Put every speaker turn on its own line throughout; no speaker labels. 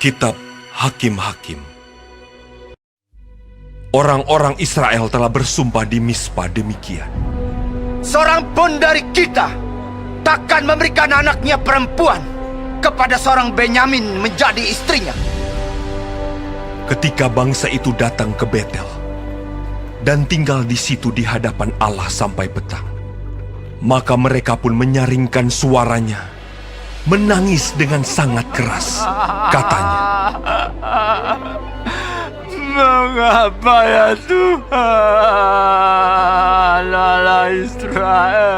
Kitab Hakim-Hakim. Orang-orang Israel telah bersumpah di Mispa demikian.
Seorang pun dari kita takkan memberikan anaknya perempuan kepada seorang Benyamin menjadi istrinya.
Ketika bangsa itu datang ke Betel dan tinggal di situ di hadapan Allah sampai petang, maka mereka pun menyaringkan suaranya, menangis dengan sangat keras. Katanya,
"Mengapa ya Tuhan Allah Israel,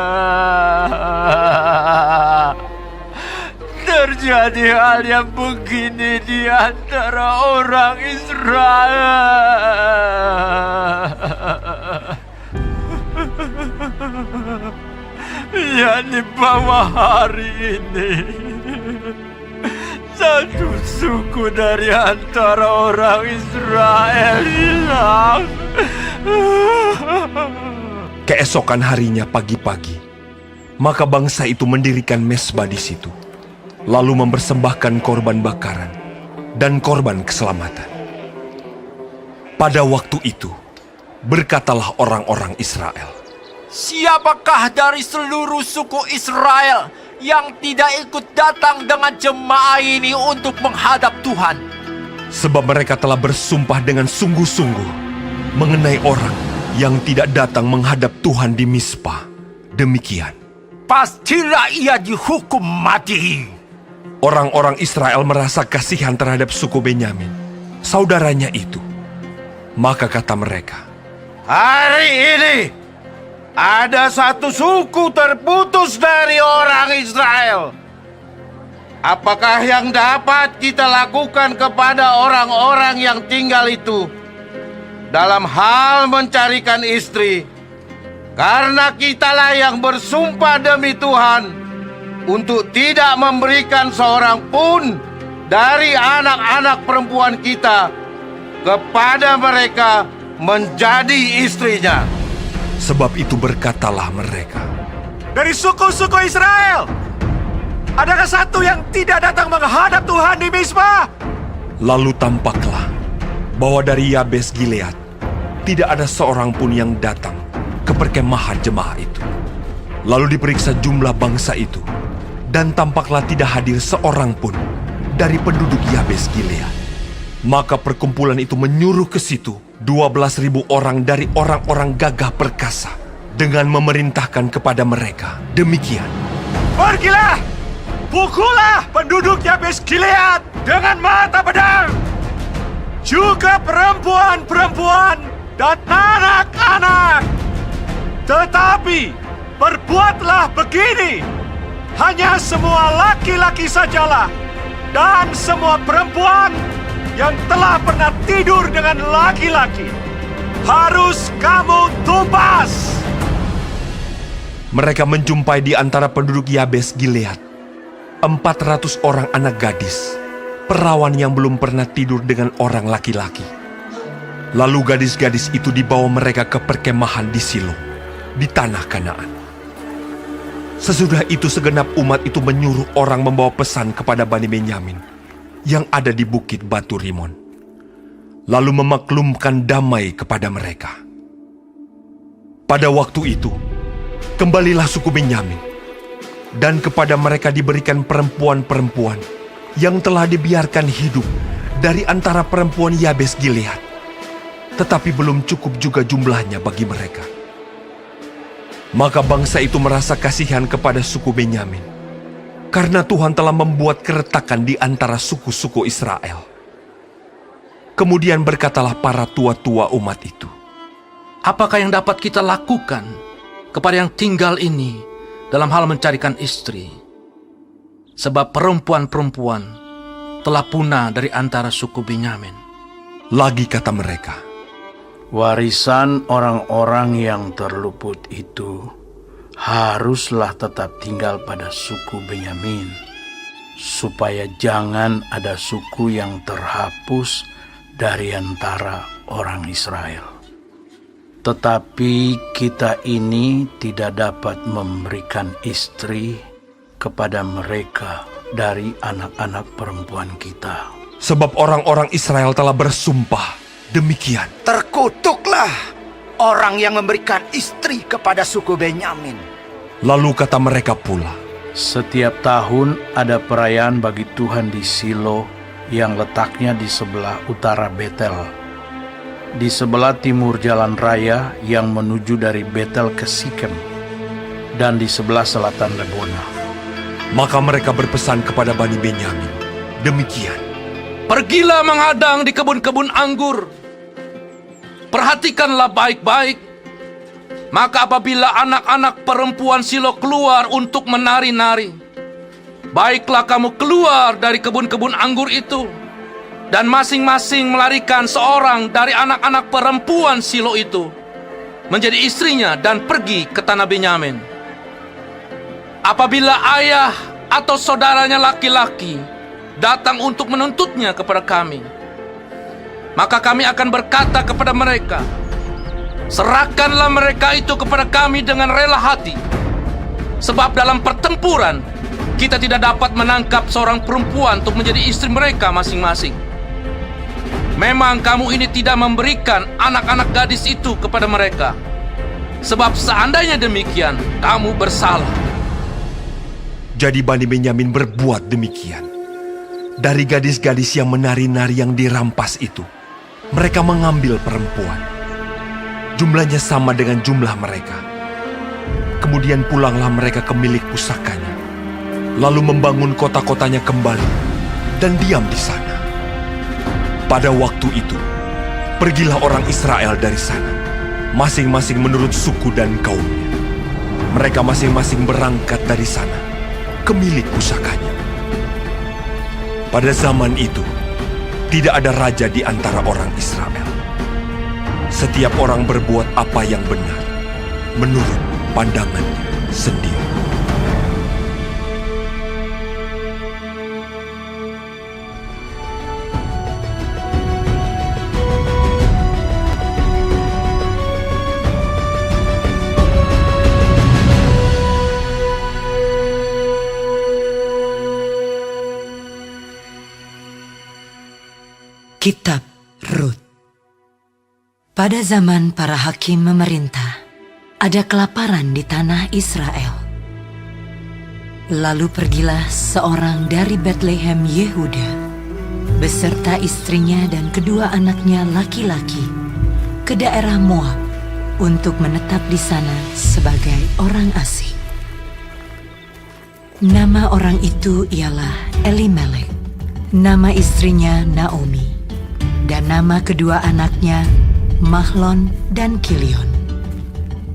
terjadi hal yang begini di antara orang Israel, yakni bahwa hari ini satu suku dari antara orang Israel hilang."
keesokan harinya pagi-pagi, maka bangsa itu mendirikan mezbah di situ, lalu mempersembahkan korban bakaran dan korban keselamatan. Pada waktu itu, berkatalah orang-orang Israel,
"Siapakah dari seluruh suku Israel yang tidak ikut datang dengan jemaah ini untuk menghadap Tuhan?"
sebab mereka telah bersumpah dengan sungguh-sungguh mengenai orang yang tidak datang menghadap Tuhan di Mispa. Demikian,
pastilah ia dihukum mati.
orang-orang Israel merasa kasihan terhadap suku Benyamin, saudaranya itu. Maka kata mereka,
Hari ini ada satu suku terputus dari orang Israel. Apakah yang dapat kita lakukan kepada orang-orang yang tinggal itu dalam hal mencarikan istri? Karena kitalah yang bersumpah demi Tuhan untuk tidak memberikan seorang pun dari anak-anak perempuan kita kepada mereka menjadi istrinya.
sebab itu berkatalah mereka,
Dari suku-suku Israel, adakah satu yang tidak datang menghadap Tuhan di Mispa?
lalu tampaklah bahwa dari Yabes Gilead tidak ada seorang pun yang datang ke perkemahan jemaah itu. Lalu diperiksa jumlah bangsa itu, dan tampaklah tidak hadir seorang pun dari penduduk Yabes Gilead. Maka perkumpulan itu menyuruh ke situ 12.000 orang dari orang-orang gagah perkasa dengan memerintahkan kepada mereka demikian,
Pergilah, pukullah penduduk Yabes Gilead dengan mata pedang, juga perempuan-perempuan dan anak-anak. Tetapi perbuatlah begini, hanya semua laki-laki sajalah, dan semua perempuan yang telah pernah tidur dengan laki-laki harus kamu tumpas.
mereka menjumpai di antara penduduk Yabes Gilead 400 orang anak gadis, perawan yang belum pernah tidur dengan orang laki-laki. Lalu gadis-gadis itu dibawa mereka ke perkemahan di Silo, di tanah Kanaan. Sesudah itu segenap umat itu menyuruh orang membawa pesan kepada Bani Benyamin yang ada di bukit Batu Rimon, lalu memaklumkan damai kepada mereka. Pada waktu itu, kembalilah suku Benyamin, dan kepada mereka diberikan perempuan-perempuan yang telah dibiarkan hidup dari antara perempuan Yabes Gilead, tetapi belum cukup juga jumlahnya bagi mereka. Maka bangsa itu merasa kasihan kepada suku Benyamin, karena Tuhan telah membuat keretakan di antara suku-suku Israel. Kemudian berkatalah para tua-tua umat itu,
Apakah yang dapat kita lakukan kepada yang tinggal ini dalam hal mencarikan istri? Sebab perempuan-perempuan telah punah dari antara suku Benyamin.
lagi kata mereka,
Warisan orang-orang yang terluput itu haruslah tetap tinggal pada suku Benyamin, supaya jangan ada suku yang terhapus dari antara orang Israel. Tetapi kita ini tidak dapat memberikan istri kepada mereka dari anak-anak perempuan kita.
Sebab orang-orang Israel telah bersumpah demikian.
Terkutuklah orang yang memberikan istri kepada suku Benyamin.
Lalu kata mereka pula,
Setiap tahun ada perayaan bagi Tuhan di Silo yang letaknya di sebelah utara Betel, di sebelah timur jalan raya yang menuju dari Betel ke Sikem, dan di sebelah selatan Lebona.
maka mereka berpesan kepada Bani Benyamin demikian.
Pergilah menghadang di kebun-kebun anggur. Perhatikanlah baik-baik. Maka apabila anak-anak perempuan Silo keluar untuk menari-nari, baiklah kamu keluar dari kebun-kebun anggur itu, dan masing-masing melarikan seorang dari anak-anak perempuan Silo itu menjadi istrinya dan pergi ke tanah Benyamin. Apabila ayah atau saudaranya laki-laki datang untuk menuntutnya kepada kami, maka kami akan berkata kepada mereka, serahkanlah mereka itu kepada kami dengan rela hati. Sebab dalam pertempuran, kita tidak dapat menangkap seorang perempuan untuk menjadi istri mereka masing-masing. Memang kamu ini tidak memberikan anak-anak gadis itu kepada mereka. Sebab seandainya demikian, kamu bersalah.
Jadi Bani Benyamin berbuat demikian. Dari gadis-gadis yang menari-nari yang dirampas itu, mereka mengambil perempuan. Jumlahnya sama dengan jumlah mereka. Kemudian pulanglah mereka ke milik pusakanya, lalu membangun kota-kotanya kembali dan diam di sana. Pada waktu itu, pergilah orang Israel dari sana, masing-masing menurut suku dan kaumnya. Mereka masing-masing berangkat dari sana ke milik pusakanya. Pada zaman itu, tidak ada raja di antara orang Israel. Setiap orang berbuat apa yang benar menurut pandangannya sendiri.
Kitab Rut. Pada zaman para hakim memerintah, ada kelaparan di tanah Israel. Lalu pergilah seorang dari Betlehem Yehuda, beserta istrinya dan kedua anaknya laki-laki, ke daerah Moab untuk menetap di sana sebagai orang asing. Nama orang itu ialah Elimelek, nama istrinya Naomi, dan nama kedua anaknya Mahlon dan Kilion.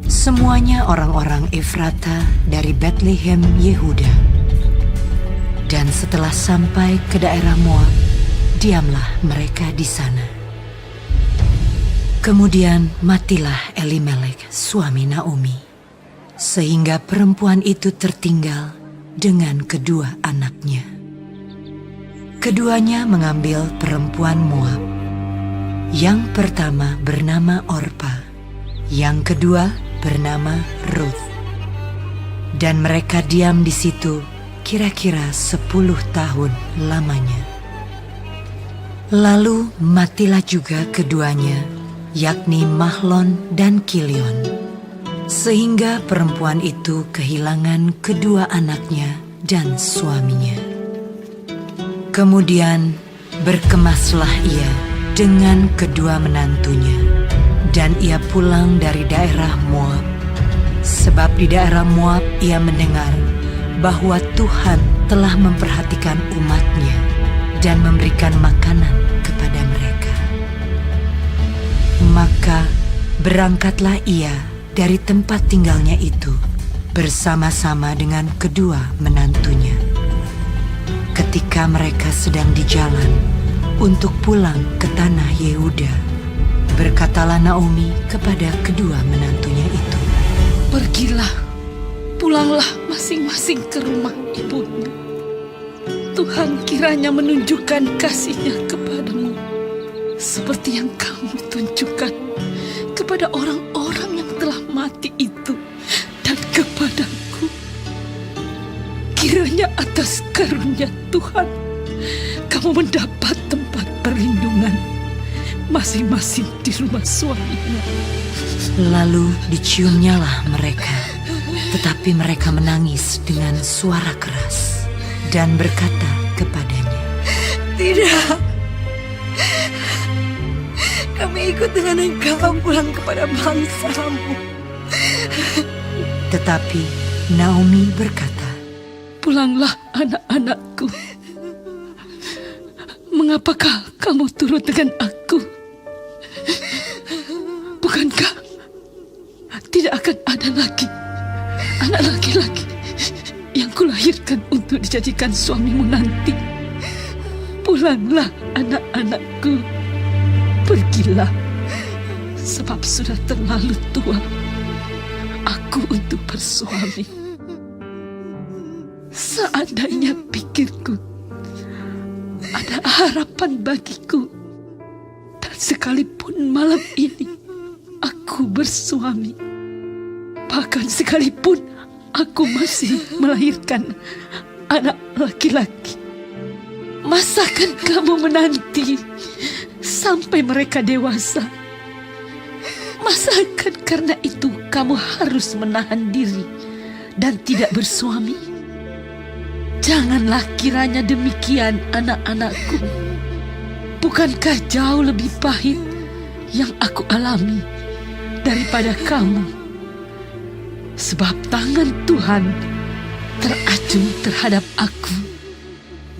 Semuanya orang-orang Efrata dari Betlehem Yehuda. Dan setelah sampai ke daerah Moab, diamlah mereka di sana. Kemudian matilah Elimelek, suami Naomi, sehingga perempuan itu tertinggal dengan kedua anaknya. Keduanya mengambil perempuan Moab. Yang pertama bernama Orpa, yang kedua bernama Ruth. Dan mereka diam di situ kira-kira 10 tahun lamanya. Lalu matilah juga keduanya, yakni Mahlon dan Kilion, sehingga perempuan itu kehilangan kedua anaknya dan suaminya. Kemudian berkemaslah ia dengan kedua menantunya, dan ia pulang dari daerah Moab, sebab di daerah Moab ia mendengar bahwa Tuhan telah memperhatikan umatnya dan memberikan makanan kepada mereka. Maka berangkatlah ia dari tempat tinggalnya itu bersama-sama dengan kedua menantunya. Ketika mereka sedang di jalan untuk pulang ke tanah Yehuda, berkatalah Naomi kepada kedua menantunya itu,
"Pergilah, pulanglah masing-masing ke rumah ibunya. Tuhan kiranya menunjukkan kasih-Nya kepadamu, seperti yang kamu tunjukkan kepada orang-orang yang telah mati itu dan kepadaku. Kiranya atas karunia Tuhan kamu mendapat tempat perlindungan masing-masing di rumah suaminya.
Lalu diciumnyalah mereka, tetapi mereka menangis dengan suara keras dan berkata kepadanya,
Tidak, kami ikut dengan engkau pulang kepada bangsamu.
Tetapi Naomi berkata,
Pulanglah anak-anakku. Mengapakah kamu turut dengan aku? Bukankah tidak akan ada lagi anak laki-laki yang kulahirkan untuk dijadikan suamimu nanti? Pulanglah anak-anakku. Pergilah, sebab sudah terlalu tua aku untuk bersuami. Seandainya pikirku ada harapan bagiku, dan sekalipun malam ini aku bersuami, bahkan sekalipun aku masih melahirkan anak laki-laki, masakan kamu menanti sampai mereka dewasa? Masakan karena itu kamu harus menahan diri dan tidak bersuami? Janganlah kiranya demikian, anak-anakku. Bukankah jauh lebih pahit yang aku alami daripada kamu? Sebab tangan Tuhan teracung terhadap aku.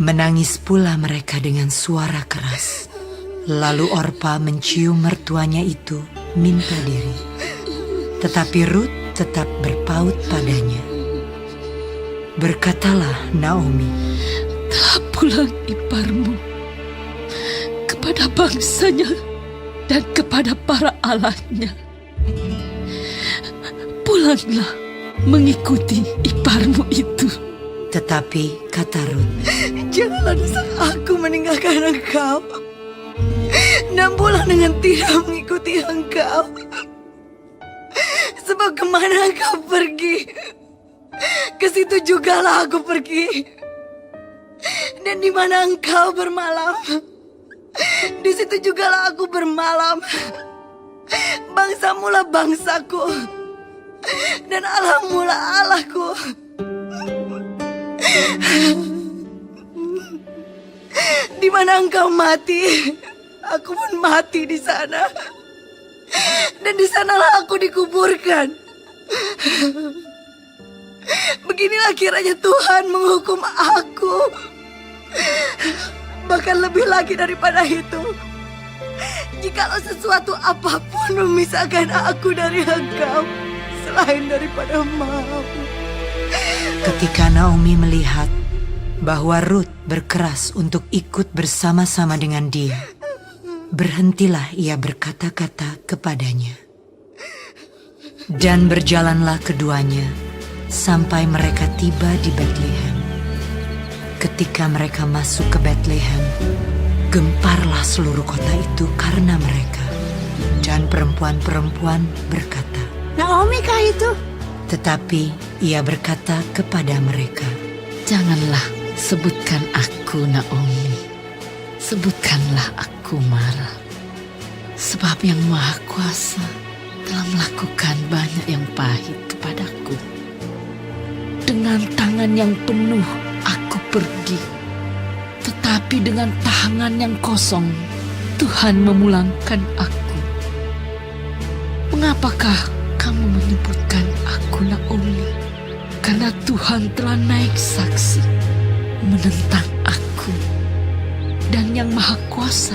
menangis pula mereka dengan suara keras. Lalu Orpa mencium mertuanya itu minta diri. Tetapi Rut tetap berpaut padanya. Berkatalah Naomi,
Telah pulang iparmu kepada bangsanya dan kepada para allahnya. Pulanglah mengikuti iparmu itu.
tetapi kata Rut,
Janganlah desak aku meninggalkan engkau, dan pulang dengan tidak mengikuti engkau. Sebab kemana engkau pergi, ke situ jugalah aku pergi. Dan di mana engkau bermalam, di situ jugalah aku bermalam. Bangsamu lah bangsaku, dan Allahmu lah Allahku. Di mana engkau mati, aku pun mati di sana. Dan di sanalah aku dikuburkan. Beginilah kiranya Tuhan menghukum aku. Bahkan lebih lagi daripada itu, jikalau sesuatu apapun memisahkan aku dari engkau selain daripada mau.
ketika Naomi melihat bahwa Rut berkeras untuk ikut bersama-sama dengan dia, berhentilah ia berkata-kata kepadanya. Dan berjalanlah keduanya sampai mereka tiba di Betlehem. Ketika mereka masuk ke Betlehem, gemparlah seluruh kota itu karena mereka. Dan perempuan-perempuan berkata,
Naomi kah itu?
tetapi ia berkata kepada mereka,
Janganlah sebutkan aku Naomi. Sebutkanlah aku Mara. Sebab yang Maha Kuasa telah melakukan banyak yang pahit kepadaku. Dengan tangan yang penuh aku pergi, tetapi dengan tangan yang kosong Tuhan memulangkan aku. Mengapakah kamu menyebutkan aku Naomi? Karena Tuhan telah naik saksi menentang aku, dan yang Maha Kuasa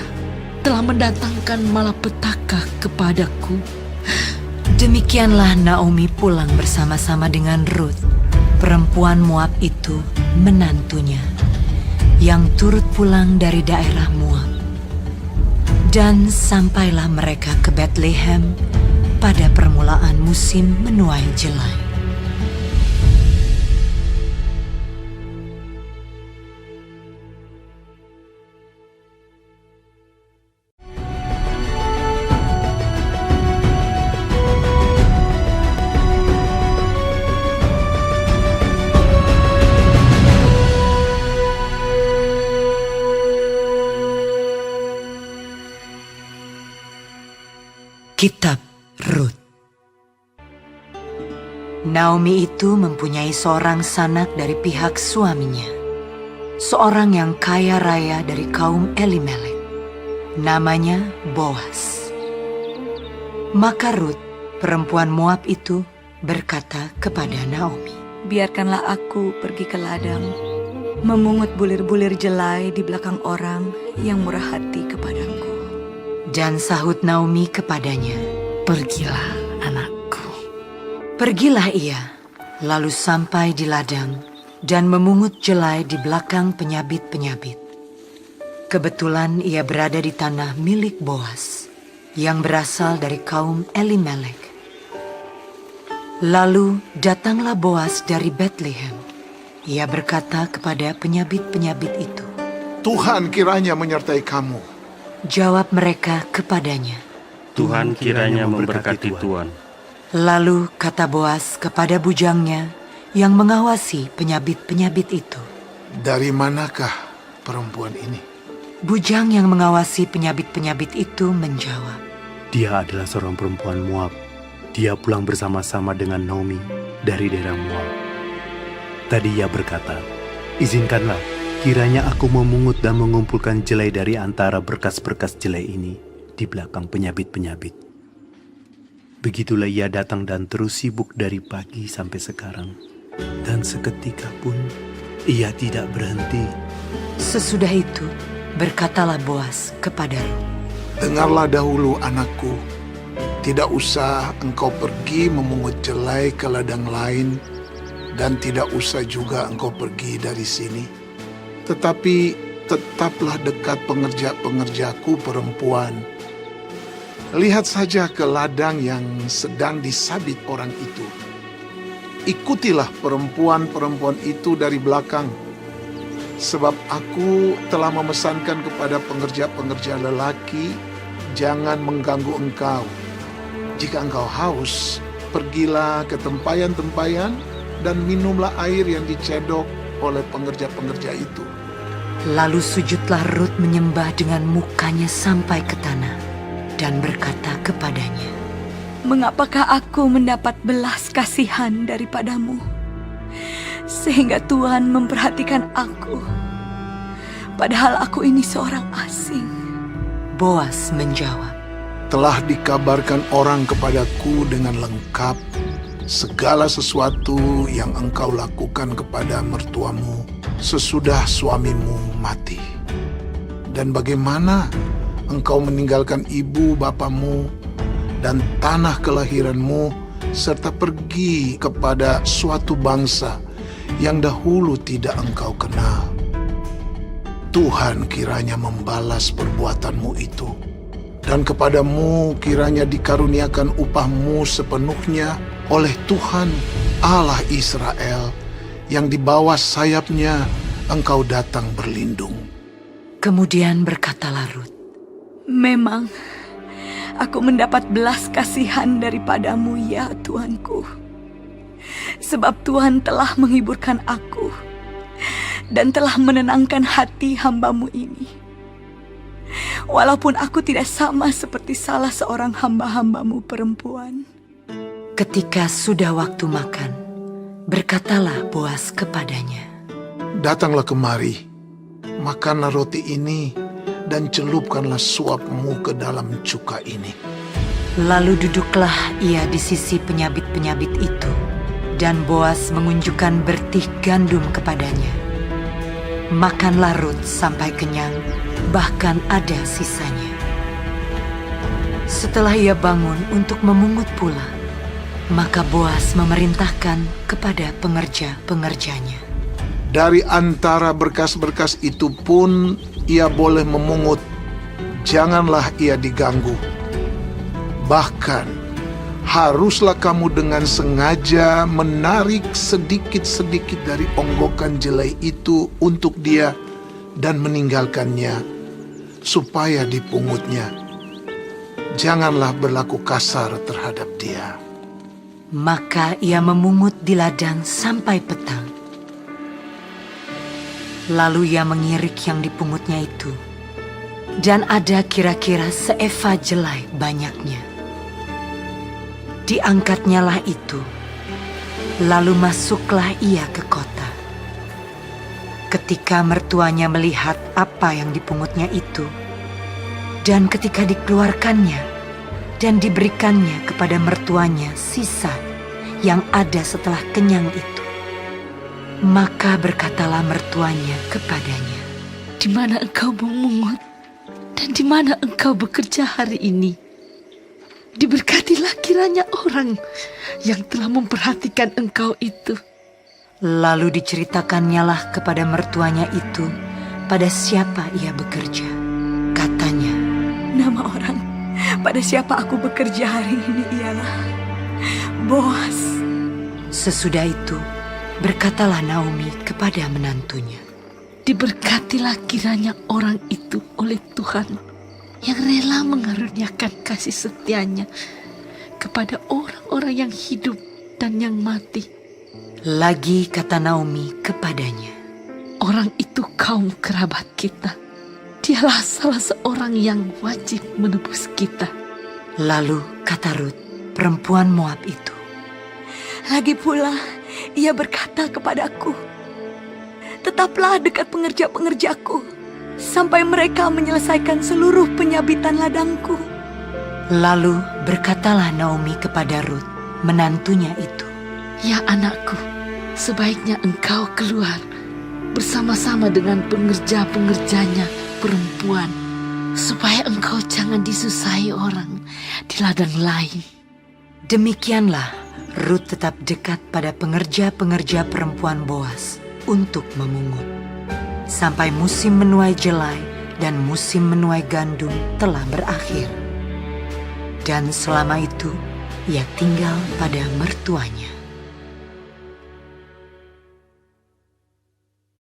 telah mendatangkan malapetaka kepadaku.
Demikianlah Naomi pulang bersama-sama dengan Rut, perempuan Moab itu, menantunya, yang turut pulang dari daerah Moab. Dan sampailah mereka ke Betlehem pada permulaan musim menuai jelai. Kitab Rut. Naomi itu mempunyai seorang sanak dari pihak suaminya, seorang yang kaya raya dari kaum Elimelek. Namanya Boas. Maka Rut, perempuan Moab itu, berkata kepada Naomi,
Biarkanlah aku pergi ke ladang, memungut bulir-bulir jelai di belakang orang yang murah hati kepadaku.
Dan sahut Naomi kepadanya,
Pergilah, anakku.
pergilah ia, lalu sampai di ladang dan memungut jelai di belakang penyabit-penyabit. Kebetulan ia berada di tanah milik Boas, yang berasal dari kaum Elimelek. Lalu datanglah Boas dari Betlehem. Ia berkata kepada penyabit-penyabit itu,
Tuhan kiranya menyertai kamu.
jawab mereka kepadanya.
Tuhan kiranya memberkati Tuhan.
Lalu kata Boas kepada bujangnya yang mengawasi penyabit-penyabit itu,
Dari manakah perempuan ini?
Bujang yang mengawasi penyabit-penyabit itu menjawab,
Dia adalah seorang perempuan Moab. Dia pulang bersama-sama dengan Naomi dari daerah Moab. Tadi ia berkata, Izinkanlah, kiranya aku memungut dan mengumpulkan jelai dari antara berkas-berkas jelai ini di belakang penyabit-penyabit. Begitulah ia datang dan terus sibuk dari pagi sampai sekarang. Dan seketika pun ia tidak berhenti.
Sesudah itu berkatalah Boas kepada Rut,
Dengarlah dahulu anakku, tidak usah engkau pergi memungut jelai ke ladang lain, dan tidak usah juga engkau pergi dari sini. Tetapi tetaplah dekat pengerja-pengerjaku perempuan. Lihat saja ke ladang yang sedang disabit orang itu. Ikutilah perempuan-perempuan itu dari belakang, sebab aku telah memesankan kepada pengerja-pengerja lelaki, jangan mengganggu engkau. Jika engkau haus, pergilah ke tempayan-tempayan dan minumlah air yang dicedok oleh pengerja-pengerja itu.
Lalu sujudlah Rut menyembah dengan mukanya sampai ke tanah dan berkata kepadanya,
Mengapakah aku mendapat belas kasihan daripadamu, sehingga Tuhan memperhatikan aku, padahal aku ini seorang asing?
Boas menjawab,
Telah dikabarkan orang kepadaku dengan lengkap segala sesuatu yang engkau lakukan kepada mertuamu sesudah suamimu mati. Dan bagaimana engkau meninggalkan ibu bapamu dan tanah kelahiranmu serta pergi kepada suatu bangsa yang dahulu tidak engkau kenal. Tuhan kiranya membalas perbuatanmu itu, dan kepadamu kiranya dikaruniakan upahmu sepenuhnya oleh Tuhan Allah Israel, yang di bawah sayapnya engkau datang berlindung.
Kemudian berkatalah Rut,
Memang aku mendapat belas kasihan daripadamu, ya Tuanku. Sebab Tuhan telah menghiburkan aku dan telah menenangkan hati hamba-Mu ini. Walaupun aku tidak sama seperti salah seorang hamba-hamba-Mu perempuan.
ketika sudah waktu makan, berkatalah Boas kepadanya,
Datanglah kemari, makanlah roti ini, dan celupkanlah suapmu ke dalam cuka ini.
Lalu duduklah ia di sisi penyabit-penyabit itu, dan Boas mengunjukkan bertih gandum kepadanya. Makanlah Rut sampai kenyang, bahkan ada sisanya. Setelah ia bangun untuk memungut pula, maka Boas memerintahkan kepada pengerja-pengerjanya,
Dari antara berkas-berkas itu pun ia boleh memungut, janganlah ia diganggu. Bahkan haruslah kamu dengan sengaja menarik sedikit-sedikit dari onggokan jelai itu untuk dia dan meninggalkannya, supaya dipungutnya. Janganlah berlaku kasar terhadap dia.
Maka ia memungut di ladang sampai petang. Lalu ia mengirik yang dipungutnya itu, dan ada kira-kira seeva jelai banyaknya. Diangkatnyalah itu, lalu masuklah ia ke kota. Ketika mertuanya melihat apa yang dipungutnya itu, dan ketika dikeluarkannya dan diberikannya kepada mertuanya sisa yang ada setelah kenyang itu, maka berkatalah mertuanya kepadanya,
Di mana engkau memungut dan di mana engkau bekerja hari ini? Diberkatilah kiranya orang yang telah memperhatikan engkau itu.
Lalu diceritakannya kepada mertuanya itu pada siapa ia bekerja. Katanya,
Nama orang pada siapa aku bekerja hari ini ialah Boas.
sesudah itu berkatalah Naomi kepada menantunya,
Diberkatilah kiranya orang itu oleh Tuhan yang rela mengaruniakan kasih setianya kepada orang-orang yang hidup dan yang mati.
Lagi kata Naomi kepadanya,
Orang itu kaum kerabat kita. Dialah salah seorang yang wajib menebus kita.
lalu kata Rut, perempuan Moab itu,
Lagi pula ia berkata kepadaku, Tetaplah dekat pengerja-pengerjaku sampai mereka menyelesaikan seluruh penyabitan ladangku.
lalu berkatalah Naomi kepada Rut, menantunya itu,
Ya anakku, sebaiknya engkau keluar bersama-sama dengan pengerja-pengerjanya perempuan, supaya engkau jangan disusahi orang di ladang lain.
Demikianlah Rut tetap dekat pada pengerja-pengerja perempuan Boas untuk memungut, sampai musim menuai jelai dan musim menuai gandum telah berakhir. Dan selama itu ia tinggal pada mertuanya.